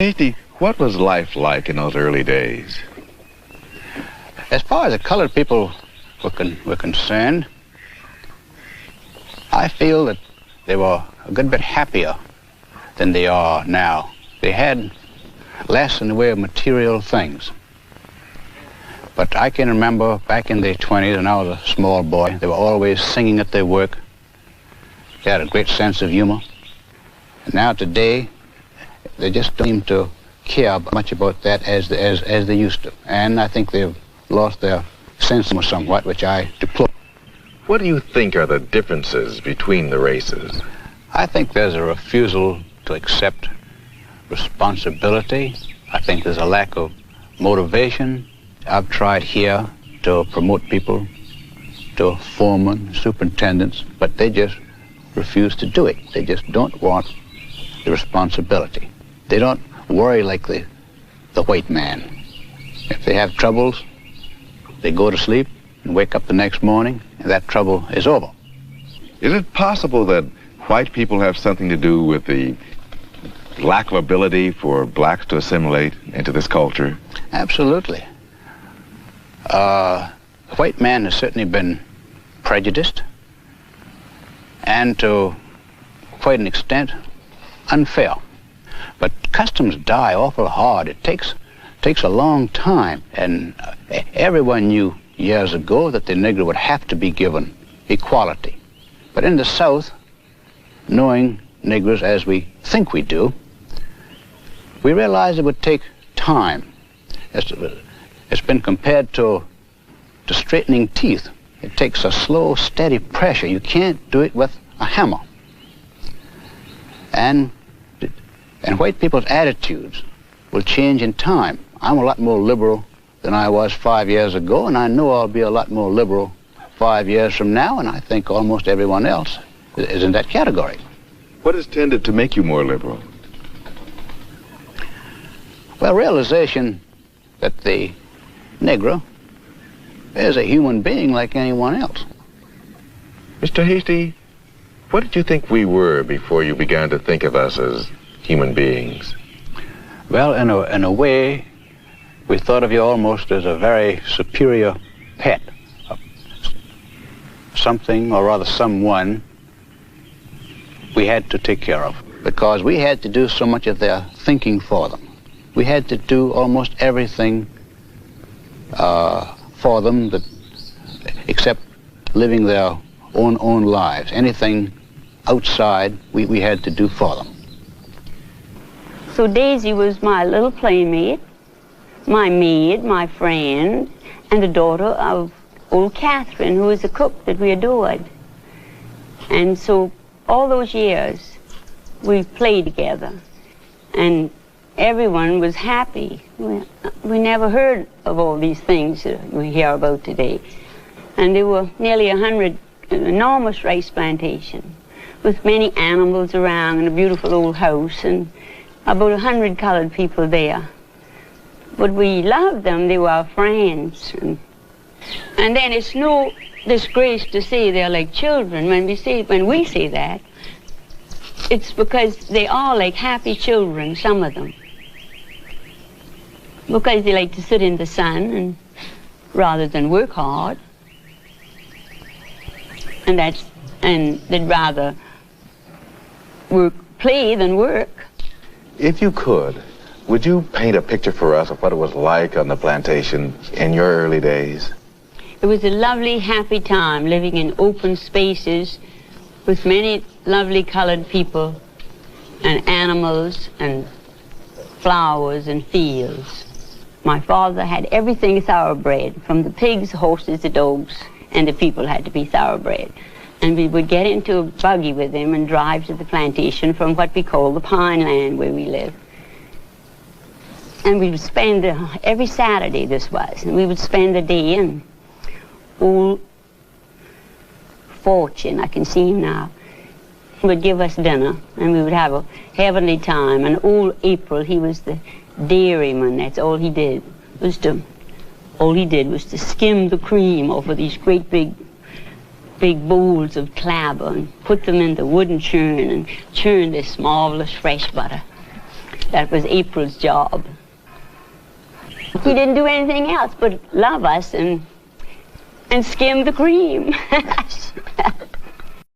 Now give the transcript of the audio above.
Hasty, what was life like in those early days? As far as the colored people were concerned, I feel that they were a good bit happier than they are now. They had less in the way of material things. But I can remember back in the 20s, when I was a small boy, they were always singing at their work. They had a great sense of humor. And now today, they just don't seem to care much about that as they used to. And I think they've lost their sense of humor somewhat, which I deplore. What do you think are the differences between the races? I think there's a refusal to accept responsibility. I think there's a lack of motivation. I've tried here to promote people to foremen, superintendents, but they just refuse to do it. They just don't want the responsibility. They don't worry like the white man. If they have troubles, they go to sleep and wake up the next morning, and that trouble is over. Is it possible that white people have something to do with the lack of ability for blacks to assimilate into this culture? Absolutely. The white man has certainly been prejudiced and to quite an extent unfair. But customs die awful hard. It takes a long time, and everyone knew years ago that the Negro would have to be given equality. But in the South, knowing Negroes as we think we do, we realize it would take time. It's been compared to straightening teeth. It takes a slow, steady pressure. You can't do it with a hammer. And white people's attitudes will change in time. I'm a lot more liberal than I was 5 years ago, and I know I'll be a lot more liberal 5 years from now, and I think almost everyone else is in that category. What has tended to make you more liberal? Well, realization that the Negro is a human being like anyone else. Mr. Hasty, what did you think we were before you began to think of us as human beings? Well, in a way, we thought of you almost as a very superior pet, something, or rather someone, we had to take care of, because we had to do so much of their thinking for them. We had to do almost everything for them except living their own lives. Anything outside, we had to do for them. So Daisy was my little playmate, my maid, my friend, and the daughter of old Catherine, who was a cook that we adored. And so all those years, we played together, and everyone was happy. We never heard of all these things that we hear about today. And there were nearly 100 enormous rice plantations with many animals around and a beautiful old house and about 100 colored people there. But we loved them. They were our friends. And then it's no disgrace to say they're like children. When we say that, it's because they are like happy children, some of them. Because they like to sit in the sun and rather than work hard. And they'd rather play than work. If you could, would you paint a picture for us of what it was like on the plantation in your early days? It was a lovely, happy time living in open spaces with many lovely colored people and animals and flowers and fields. My father had everything thoroughbred, from the pigs, horses, the dogs, and the people had to be thoroughbred. And we would get into a buggy with him and drive to the plantation from what we call the Pine Land where we live. And we would spend, every Saturday this was, and we would spend the day in old Fortune, I can see him now, would give us dinner, and we would have a heavenly time. And old April, he was the dairyman. That's all he did. All he did was to skim the cream over these great big bowls of clabber and put them in the wooden churn and churn this marvelous fresh butter. That was April's job. He didn't do anything else but love us and skim the cream.